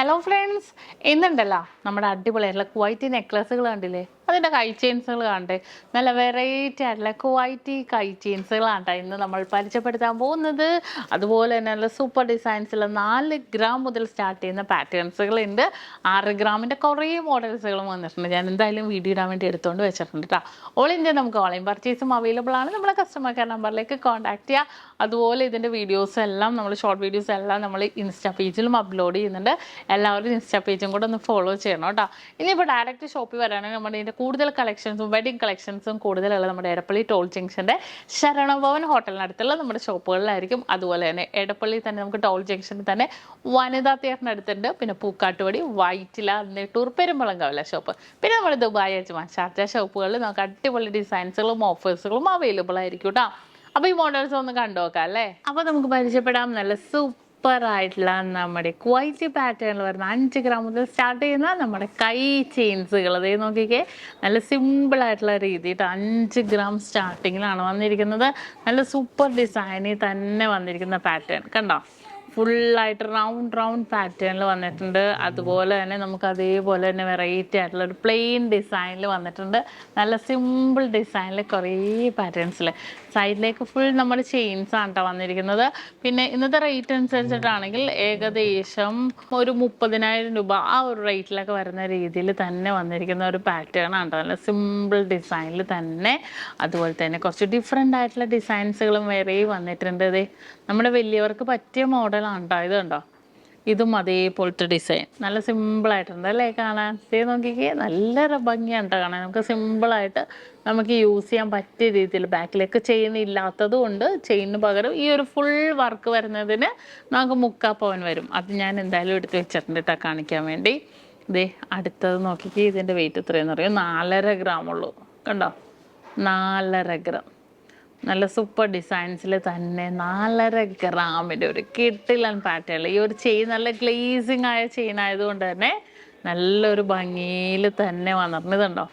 Hello friends, ഇന്നുണ്ടല്ലോ നമ്മുടെ അടിപൊളിയായിട്ടുള്ള Kuwaiti നെക്ലസുകൾ കണ്ടില്ലേ, അതിൻ്റെ കൈ ചെയിൻസുകൾ കണ്ടേ, നല്ല വെറൈറ്റി ആയിട്ടുള്ള കുവൈറ്റി കൈ ചെയിൻസുകളാണ് ഇന്ന് നമ്മൾ പരിചയപ്പെടുത്താൻ പോകുന്നത്. അതുപോലെ തന്നെ നല്ല സൂപ്പർ ഡിസൈൻസുള്ള 4 ഗ്രാം മുതൽ സ്റ്റാർട്ട് ചെയ്യുന്ന പാറ്റേൺസുകളുണ്ട്. 6 ഗ്രാമിൻ്റെ കുറേ മോഡൽസുകളും വന്നിട്ടുണ്ട്. ഞാൻ എന്തായാലും വീഡിയോ ഇടാൻ വേണ്ടി എടുത്തുകൊണ്ട് വെച്ചിട്ടുണ്ട് കേട്ടോ. ഓൾ ഇന്ത്യ നമുക്ക് ഓൺലൈൻ പർച്ചേസും അവൈലബിൾ ആണ്. നമ്മുടെ കസ്റ്റമർ കെയർ നമ്പറിലേക്ക് കോൺടാക്ട് ചെയ്യുക. അതുപോലെ ഇതിൻ്റെ വീഡിയോസ് എല്ലാം നമ്മൾ ഷോർട്ട് വീഡിയോസ് എല്ലാം നമ്മൾ ഇൻസ്റ്റാ പേജിലും അപ്ലോഡ് ചെയ്യുന്നുണ്ട്. എല്ലാവരും ഇൻസ്റ്റാ പേജും കൂടെ ഒന്ന് ഫോളോ ചെയ്യണം കേട്ടോ. ഇനിയിപ്പോൾ ഡയറക്റ്റ് ഷോപ്പിൽ വരാണെങ്കിൽ നമ്മുടെ ഇതിൻ്റെ കൂടുതൽ കളക്ഷൻസും വെഡിങ് കളക്ഷൻസും കൂടുതലുള്ള നമ്മുടെ എടപ്പള്ളി ടോൾ ജംഗ്ഷൻ്റെ ശരണഭവൻ ഹോട്ടലിനടുത്തുള്ള നമ്മുടെ ഷോപ്പുകളിലായിരിക്കും. അതുപോലെ തന്നെ എടപ്പള്ളി തന്നെ നമുക്ക് ടോൾ ജംഗ്ഷനിൽ തന്നെ വനിതാ തിയേറ്ററിനടുത്തുണ്ട്. പിന്നെ പൂക്കാട്ടുപടി, വൈറ്റില, നെട്ടൂർ, പെരുമ്പളം കവല ഷോപ്പ്. പിന്നെ നമ്മുടെ ദുബായ്, അജ്മാൻ, ഷാർജ ഷോപ്പുകളിൽ നമുക്ക് അടിപൊളി ഡിസൈൻസുകളും ഓഫേഴ്സുകളും അവൈലബിൾ ആയിരിക്കും കേട്ടോ. അപ്പോൾ ഈ മോഡൽസ് ഒന്ന് കണ്ടു നോക്കാം അല്ലേ. അപ്പോൾ നമുക്ക് പരിചയപ്പെടാം നല്ല സൂപ്പർ ആയിട്ടുള്ള നമ്മുടെ ക്വൈറ്റി പാറ്റേണിൽ വരുന്ന 5 ഗ്രാം മുതൽ സ്റ്റാർട്ട് ചെയ്യുന്ന നമ്മുടെ കൈ ചെയിൻസുകൾ. അതേ നോക്കിക്കേ, നല്ല സിമ്പിൾ ആയിട്ടുള്ള രീതി കേട്ടോ. 5 ഗ്രാം സ്റ്റാർട്ടിങ്ങിലാണ് വന്നിരിക്കുന്നത്. നല്ല സൂപ്പർ ഡിസൈനിൽ തന്നെ വന്നിരിക്കുന്ന പാറ്റേൺ കണ്ടോ. ഫുള്ളായിട്ട് റൗണ്ട് പാറ്റേണിൽ വന്നിട്ടുണ്ട്. അതുപോലെ തന്നെ നമുക്ക് അതേപോലെ തന്നെ വെറൈറ്റി ആയിട്ടുള്ള ഒരു പ്ലെയിൻ ഡിസൈനിൽ വന്നിട്ടുണ്ട്. നല്ല സിമ്പിൾ ഡിസൈനിൽ കുറേ പാറ്റേൺസിൽ സൈഡിലേക്ക് ഫുൾ നമ്മുടെ ചെയിൻസ് ആണ് കേട്ടോ വന്നിരിക്കുന്നത്. പിന്നെ ഇന്നത്തെ റേറ്റ് അനുസരിച്ചിട്ടാണെങ്കിൽ ഏകദേശം ഒരു 30,000 രൂപ ആ ഒരു റേറ്റിലൊക്കെ വരുന്ന രീതിയിൽ തന്നെ വന്നിരിക്കുന്ന ഒരു പാറ്റേൺ ആണ് കേട്ടോ. നല്ല സിമ്പിൾ ഡിസൈനിൽ തന്നെ. അതുപോലെ തന്നെ കുറച്ച് ഡിഫറെൻ്റ് ആയിട്ടുള്ള ഡിസൈൻസുകളും വേറെ വന്നിട്ടുണ്ട്. ഇതേ നമ്മുടെ വലിയവർക്ക് പറ്റിയ മോഡലാണ് കേട്ടോ. ഇത് കണ്ടോ, ഇതും അതേപോലത്തെ ഡിസൈൻ നല്ല സിമ്പിളായിട്ടുണ്ട് അല്ലേ കാണാൻ. ഇതേ നോക്കിക്കേ, നല്ല ഭംഗിയാണ് കേട്ടോ കാണാൻ. നമുക്ക് സിമ്പിളായിട്ട് നമുക്ക് യൂസ് ചെയ്യാൻ പറ്റിയ രീതിയിൽ ബാക്കിലേക്ക് ചെയിൻ ഇല്ലാത്തത് കൊണ്ട് ചെയിനിന് പകരം ഈ ഒരു ഫുൾ വർക്ക് വരുന്നതിന് നമുക്ക് 3/4 പവൻ വരും. അത് ഞാൻ എന്തായാലും എടുത്ത് വെച്ചിട്ടുണ്ട് കേട്ടോ കാണിക്കാൻ വേണ്ടി. ഇതേ അടുത്തത് നോക്കിക്കേ, ഇതിൻ്റെ വെയിറ്റ് എത്രയെന്ന് അറിയാം, 4.5 ഗ്രാം ഉള്ളൂ കണ്ടോ. 4.5 ഗ്രാം നല്ല സൂപ്പർ ഡിസൈൻസിൽ തന്നെ 4.5 ഗ്രാമിൻ്റെ ഒരു കിട്ടിലൻ പാറ്റേൺ. ഈ ഒരു ചെയിൻ നല്ല ഗ്ലേസിങ് ആയ ചെയിൻ ആയതുകൊണ്ട് തന്നെ നല്ലൊരു ഭംഗിയിൽ തന്നെ വന്നിട്ടുണ്ടോ.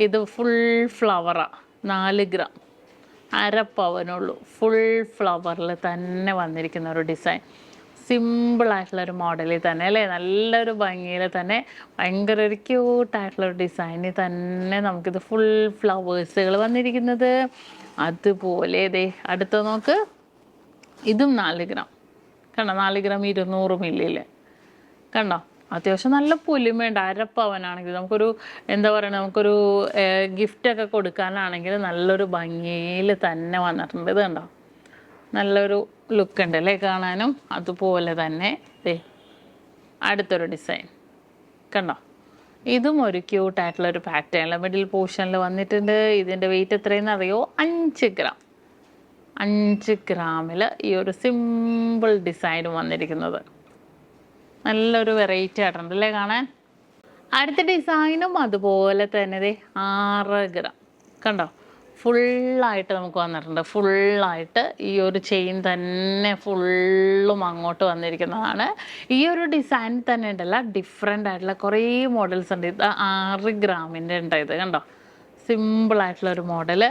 ഇത് ഫുൾ ഫ്ലവറാണ്, 4 ഗ്രാം, 1/2 പവനുള്ളൂ. ഫുൾ ഫ്ലവറിൽ തന്നെ വന്നിരിക്കുന്ന ഒരു ഡിസൈൻ, സിമ്പിളായിട്ടുള്ളൊരു മോഡലിൽ തന്നെ അല്ലേ, നല്ലൊരു ഭംഗിയിൽ തന്നെ ഭയങ്കര ഒരു ക്യൂട്ടായിട്ടുള്ളൊരു ഡിസൈനിൽ തന്നെ നമുക്കിത് ഫുൾ ഫ്ലവേഴ്സുകൾ വന്നിരിക്കുന്നത്. അതുപോലെ ഇതേ അടുത്ത നോക്ക്, ഇതും 4 ഗ്രാം കണ്ടോ. 4 ഗ്രാം 200 മില്ലിയിൽ കണ്ടോ. അത്യാവശ്യം നല്ല പുലിമയുണ്ട്. 1/2 പവനാണെങ്കിൽ നമുക്കൊരു എന്താ പറയുക, നമുക്കൊരു ഗിഫ്റ്റൊക്കെ കൊടുക്കാനാണെങ്കിൽ നല്ലൊരു ഭംഗിയിൽ തന്നെ വന്നിട്ടുണ്ട്. ഇത് കണ്ടോ, നല്ലൊരു ലുക്ക് ഉണ്ട് അല്ലേ കാണാനും. അതുപോലെ തന്നെ അടുത്തൊരു ഡിസൈൻ കണ്ടോ. ഇതും ഒരു ക്യൂട്ടായിട്ടുള്ളൊരു പാറ്റേണിൽ മിഡിൽ പോർഷനിൽ വന്നിട്ടുണ്ട്. ഇതിൻ്റെ വെയിറ്റ് എത്രയെന്ന് അറിയോ, 5 ഗ്രാം. 5 ഗ്രാമിൽ ഈ ഒരു സിമ്പിൾ ഡിസൈനും വന്നിരിക്കുന്നത് നല്ലൊരു വെറൈറ്റി ആയിട്ടുണ്ട് അല്ലേ കാണാൻ. അടുത്ത ഡിസൈനും അതുപോലെ തന്നെ 6 ഗ്രാം കണ്ടോ. ഫുള്ളായിട്ട് നമുക്ക് വന്നിട്ടുണ്ട്. ഫുള്ളായിട്ട് ഈ ഒരു ചെയിൻ തന്നെ ഫുള്ളും അങ്ങോട്ട് വന്നിരിക്കുന്നതാണ്. ഈ ഒരു ഡിസൈൻ തന്നെ ഉണ്ടല്ല, ഡിഫറെൻ്റ് ആയിട്ടുള്ള കുറേ മോഡൽസ് ഉണ്ട്. ഇത് 6 ഗ്രാമിൻ്റെ ഉണ്ട്. ഇത് കണ്ടോ, സിമ്പിളായിട്ടുള്ളൊരു മോഡൽ.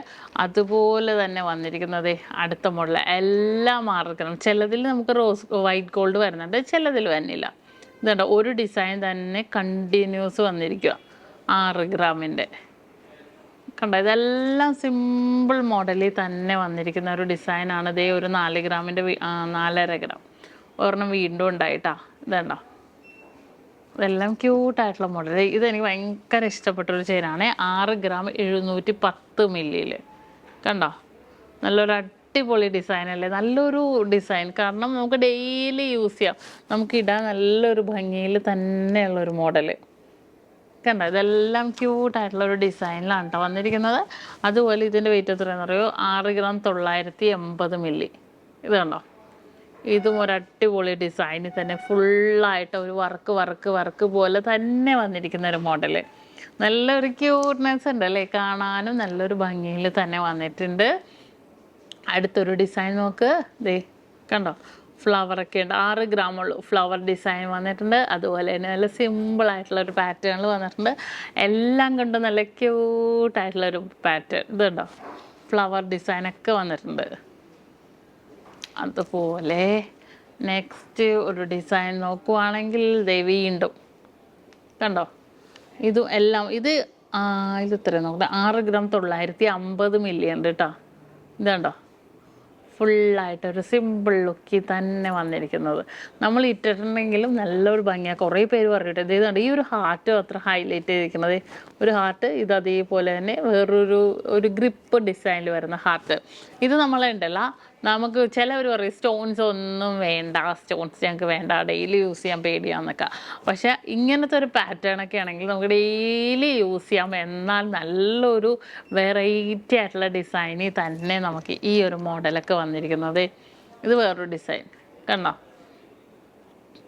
അതുപോലെ തന്നെ വന്നിരിക്കുന്നത് അടുത്ത മോഡൽ എല്ലാം 6 ഗ്രാം. ചിലതിൽ നമുക്ക് വൈറ്റ് ഗോൾഡ് വരുന്നുണ്ട്, ചിലതിൽ വരുന്നില്ല. ഇതുണ്ടോ, ഒരു ഡിസൈൻ തന്നെ കണ്ടിന്യൂസ് വന്നിരിക്കുക 6 ഗ്രാമിൻ്റെ കണ്ടോ. ഇതെല്ലാം സിമ്പിൾ മോഡലിൽ തന്നെ വന്നിരിക്കുന്ന ഒരു ഡിസൈനാണ്. ഇതേ ഒരു 4 ഗ്രാമിൻ്റെ 4.5 ഗ്രാം ഒരെണ്ണം വീണ്ടും ഉണ്ടായിട്ടാ. ഇതുണ്ടോ, ഇതെല്ലാം ക്യൂട്ടായിട്ടുള്ള മോഡൽ. ഇതെനിക്ക് ഭയങ്കര ഇഷ്ടപ്പെട്ടൊരു ചെയിനാണ്. 6 ഗ്രാം 710 മില്ലിയിൽ കണ്ടോ. നല്ലൊരു അടിപൊളി ഡിസൈൻ അല്ലേ, നല്ലൊരു ഡിസൈൻ. കാരണം നമുക്ക് ഡെയിലി യൂസ് ചെയ്യാം, നമുക്ക് ഇടാൻ നല്ലൊരു ഭംഗിയിൽ തന്നെയുള്ളൊരു മോഡൽ കണ്ടോ. ഇതെല്ലാം ക്യൂട്ടായിട്ടുള്ളൊരു ഡിസൈനിലാണ് കേട്ടോ വന്നിരിക്കുന്നത്. അതുപോലെ ഇതിൻ്റെ വെയിറ്റ് എത്രയാണെന്ന് അറിയോ, 6 ഗ്രാം 980 മില്ലി. ഇത് കണ്ടോ, ഇതും ഒരു അടിപൊളി ഡിസൈനിൽ തന്നെ ഫുള്ളായിട്ട് ഒരു വർക്ക് പോലെ തന്നെ വന്നിരിക്കുന്ന ഒരു മോഡൽ. നല്ലൊരു ക്യൂട്ട്നെസ് ഉണ്ട് അല്ലേ കാണാനും. നല്ലൊരു ഭംഗിയിൽ തന്നെ വന്നിട്ടുണ്ട്. അടുത്തൊരു ഡിസൈൻ നോക്ക്, ദേ കണ്ടോ, ഫ്ലവറൊക്കെ ഉണ്ട്. 6 ഗ്രാം ഉള്ളൂ. ഫ്ലവർ ഡിസൈൻ വന്നിട്ടുണ്ട്. അതുപോലെ തന്നെ നല്ല സിമ്പിളായിട്ടുള്ളൊരു പാറ്റേണിൽ വന്നിട്ടുണ്ട്. എല്ലാം കൊണ്ട് നല്ല ക്യൂട്ടായിട്ടുള്ളൊരു പാറ്റേൺ. ഇതുണ്ടോ, ഫ്ലവർ ഡിസൈനൊക്കെ വന്നിട്ടുണ്ട്. അതുപോലെ നെക്സ്റ്റ് ഒരു ഡിസൈൻ നോക്കുവാണെങ്കിൽ ദേ വീണ്ടും കണ്ടോ, ഇതും എല്ലാം ഇത് ഇത്ര നോക്കട്ടെ, 6 ഗ്രാം 950 മില്ലി ഉണ്ട് കേട്ടോ. ഇതുണ്ടോ, ഫുള്ളായിട്ടൊരു സിമ്പിൾ ലുക്കിൽ തന്നെ വന്നിരിക്കുന്നത്. നമ്മൾ ഇട്ടിട്ടുണ്ടെങ്കിലും നല്ലൊരു ഭംഗിയാണ്. കുറേ പേര് പറഞ്ഞിട്ട് ഇതുണ്ട്, ഈ ഒരു ഹാർട്ട് അത്ര ഹൈലൈറ്റ് ചെയ്തിരിക്കുന്നത്. ഒരു ഹാർട്ട് ഇത് അതേപോലെ തന്നെ ഒരു ഗ്രിപ്പ് ഡിസൈനിൽ വരുന്ന ഹാർട്ട്. ഇത് നമ്മളുണ്ടല്ല, നമുക്ക് ചിലവർ പറയും സ്റ്റോൺസ് ഒന്നും വേണ്ട, സ്റ്റോൺസ് ഞങ്ങൾക്ക് വേണ്ട, ഡെയിലി യൂസ് ചെയ്യാൻ പേടിയാന്നൊക്കെ. പക്ഷെ ഇങ്ങനത്തെ ഒരു പാറ്റേൺ ഒക്കെ ആണെങ്കിൽ നമുക്ക് ഡെയിലി യൂസ് ചെയ്യാം. എന്നാൽ നല്ലൊരു വെറൈറ്റി ആയിട്ടുള്ള ഡിസൈനിൽ തന്നെ നമുക്ക് ഈ ഒരു മോഡലൊക്കെ വന്നിരിക്കുന്നത്. ഇത് വേറൊരു ഡിസൈൻ കണ്ടോ,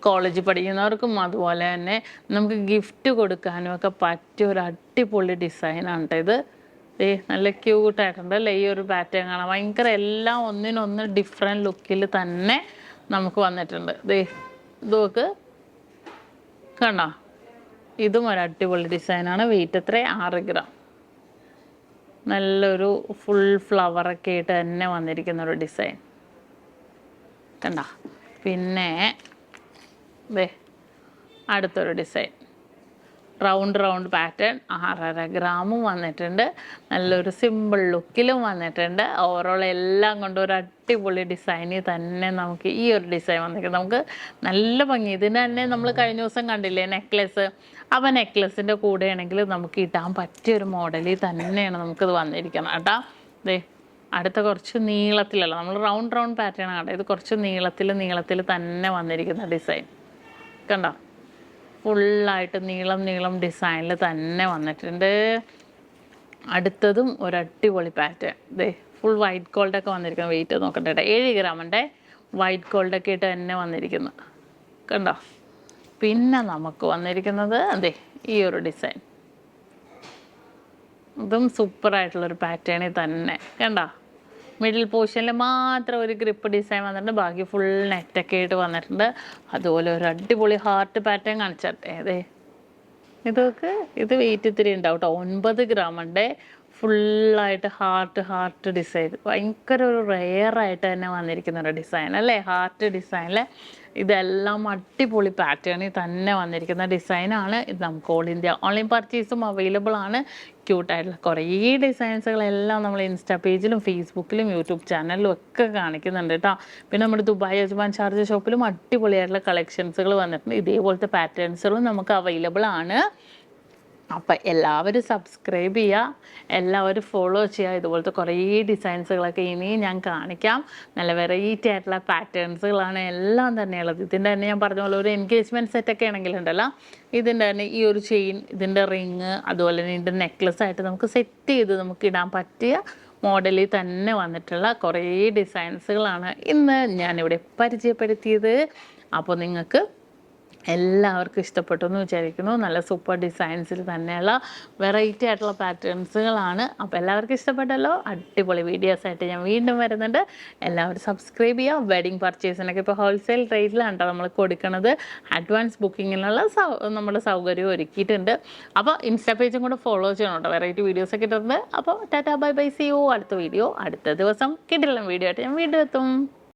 കോളേജിൽ പഠിക്കുന്നവർക്കും അതുപോലെ തന്നെ നമുക്ക് ഗിഫ്റ്റ് കൊടുക്കാനും ഒക്കെ പറ്റിയ ഒരു അടിപൊളി ഡിസൈനാണ് കേട്ടോ ഇത്. നല്ല ക്യൂട്ടായിട്ടുണ്ട് അല്ലേ? ഈ ഒരു പാറ്റേൺ കാണാം, ഭയങ്കര എല്ലാം ഒന്നിനൊന്ന് ഡിഫറെൻറ്റ് ലുക്കിൽ തന്നെ നമുക്ക് വന്നിട്ടുണ്ട്. ഇതൊക്കെ കണ്ടോ, ഇതും ഒരു അടിപൊളി ഡിസൈനാണ്. വെയിറ്റ് എത്ര? 6 ഗ്രാം. നല്ലൊരു ഫുൾ ഫ്ലവറൊക്കെ ആയിട്ട് തന്നെ വന്നിരിക്കുന്ന ഒരു ഡിസൈൻ കണ്ടോ. പിന്നെ അടുത്തൊരു ഡിസൈൻ റൗണ്ട് പാറ്റേൺ, 6.5 ഗ്രാമും വന്നിട്ടുണ്ട്. നല്ലൊരു സിമ്പിൾ ലുക്കിലും വന്നിട്ടുണ്ട്. ഓവറോൾ എല്ലാം കൊണ്ട് ഒരു അടിപൊളി ഡിസൈനിൽ തന്നെ നമുക്ക് ഈ ഒരു ഡിസൈൻ വന്നിരിക്കുന്നത്. നമുക്ക് നല്ല ഭംഗി. ഇതിന് തന്നെ നമ്മൾ കഴിഞ്ഞ ദിവസം കണ്ടില്ലേ നെക്ലെസ്, അപ്പോൾ നെക്ലെസിൻ്റെ കൂടെ ആണെങ്കിൽ നമുക്ക് ഇടാൻ പറ്റിയൊരു മോഡലിൽ തന്നെയാണ് നമുക്കിത് വന്നിരിക്കണം കേട്ടോ. അടുത്ത കുറച്ച് നീളത്തിലല്ല, നമ്മൾ റൗണ്ട് പാറ്റേൺ ആണ്. ഇത് കുറച്ച് നീളത്തിൽ തന്നെ വന്നിരിക്കുന്ന ഡിസൈൻ കണ്ടോ, ഫുള്ളായിട്ട് നീളം ഡിസൈനിൽ തന്നെ വന്നിട്ടുണ്ട്. അടുത്തതും ഒരു അടിപൊളി പാറ്റേൺ. ഫുൾ വൈറ്റ് ഗോൾഡൊക്കെ വന്നിരിക്കുന്നത്. വെയിറ്റ് നോക്കട്ടെ, 7 ഗ്രാമിൻ്റെ വൈറ്റ് ഗോൾഡൊക്കെ ഇട്ട് തന്നെ വന്നിരിക്കുന്നു കണ്ടോ. പിന്നെ നമുക്ക് വന്നിരിക്കുന്നത് ഈ ഒരു ഡിസൈൻ. ഇതും സൂപ്പറായിട്ടുള്ളൊരു പാറ്റേണിൽ തന്നെ കണ്ടോ. മിഡിൽ പോർഷനിൽ മാത്രം ഒരു ഗ്രിപ്പ് ഡിസൈൻ വന്നിട്ടുണ്ട്, ബാക്കി ഫുൾ നെറ്റൊക്കെ ആയിട്ട് വന്നിട്ടുണ്ട്. അതുപോലെ ഒരു അടിപൊളി ഹാർട്ട് പാറ്റേൺ കാണിച്ചട്ടെ. ഇതൊക്കെ ഇത് വെയിറ്റ് ഇത്തിരി ഉണ്ടാവും കേട്ടോ, 9 ഗ്രാമുണ്ട്. ഫുള്ളായിട്ട് ഹാർട്ട് ഡിസൈൻ, ഭയങ്കര ഒരു റെയറായിട്ട് തന്നെ വന്നിരിക്കുന്ന ഒരു ഡിസൈൻ അല്ലേ, ഹാർട്ട് ഡിസൈനിൽ. ഇതെല്ലാം അടിപൊളി പാറ്റേണിൽ തന്നെ വന്നിരിക്കുന്ന ഡിസൈനാണ്. ഇത് നമുക്ക് ഓൾ ഇന്ത്യ ഓൺലൈൻ പർച്ചേസും അവൈലബിൾ ആണ്. ക്യൂട്ടായിട്ടുള്ള കുറേ ഡിസൈൻസുകളെല്ലാം നമ്മൾ ഇൻസ്റ്റാ പേജിലും ഫേസ്ബുക്കിലും യൂട്യൂബ് ചാനലിലും ഒക്കെ കാണിക്കുന്നുണ്ട് കേട്ടോ. പിന്നെ നമ്മുടെ ദുബായ് അജ്മാൻ ഷാർജ ഷോപ്പിലും അടിപൊളിയായിട്ടുള്ള കളക്ഷൻസുകൾ വന്നിട്ടുണ്ട്. ഇതേപോലത്തെ പാറ്റേൺസുകളും നമുക്ക് അവൈലബിൾ ആണ്. അപ്പം എല്ലാവരും സബ്സ്ക്രൈബ് ചെയ്യുക, എല്ലാവരും ഫോളോ ചെയ്യുക. ഇതുപോലത്തെ കുറേ ഡിസൈൻസുകളൊക്കെ ഇനിയും ഞാൻ കാണിക്കാം. നല്ല വെറൈറ്റി ആയിട്ടുള്ള പാറ്റേൺസുകളാണ് എല്ലാം തന്നെയുള്ളത്. ഇതിൻ്റെ തന്നെ ഞാൻ പറഞ്ഞ പോലെ ഒരു എൻഗേജ്മെൻറ്റ് സെറ്റൊക്കെ ആണെങ്കിലുണ്ടല്ലോ, ഇതിൻ്റെ തന്നെ ഈ ഒരു ചെയിൻ, ഇതിൻ്റെ റിങ്, അതുപോലെ തന്നെ ഇതിൻ്റെ നെക്ലസ് ആയിട്ട് നമുക്ക് സെറ്റ് ചെയ്ത് നമുക്ക് ഇടാൻ പറ്റിയ മോഡലിൽ തന്നെ വന്നിട്ടുള്ള കുറേ ഡിസൈൻസുകളാണ് ഇന്ന് ഞാനിവിടെ പരിചയപ്പെടുത്തിയത്. അപ്പോൾ നിങ്ങൾക്ക് എല്ലാവർക്കും ഇഷ്ടപ്പെട്ടു എന്ന് വിചാരിക്കുന്നു. നല്ല സൂപ്പർ ഡിസൈൻസിൽ തന്നെയുള്ള വെറൈറ്റി ആയിട്ടുള്ള പാറ്റേൺസുകളാണ്. അപ്പോൾ എല്ലാവർക്കും ഇഷ്ടപ്പെട്ടല്ലോ. അടിപൊളി വീഡിയോസായിട്ട് ഞാൻ വീണ്ടും വരുന്നുണ്ട്. എല്ലാവരും സബ്സ്ക്രൈബ് ചെയ്യുക. വെഡിങ് പർച്ചേസിനൊക്കെ ഇപ്പോൾ ഹോൾസെയിൽ റേറ്റിലാണ് കേട്ടോ നമ്മൾ കൊടുക്കുന്നത്. അഡ്വാൻസ് ബുക്കിങ്ങിനുള്ള നമ്മുടെ സൗകര്യം ഒരുക്കിയിട്ടുണ്ട്. അപ്പോൾ ഇൻസ്റ്റാ പേജും കൂടെ ഫോളോ ചെയ്യണം കേട്ടോ, വെറൈറ്റി വീഡിയോസൊക്കെ ഇട്ടിട്ടുണ്ട്. അപ്പോൾ tata bye bye, see you. അടുത്ത ദിവസം കിടിലൻ വീഡിയോ ആയിട്ട് ഞാൻ വീണ്ടും എത്തും.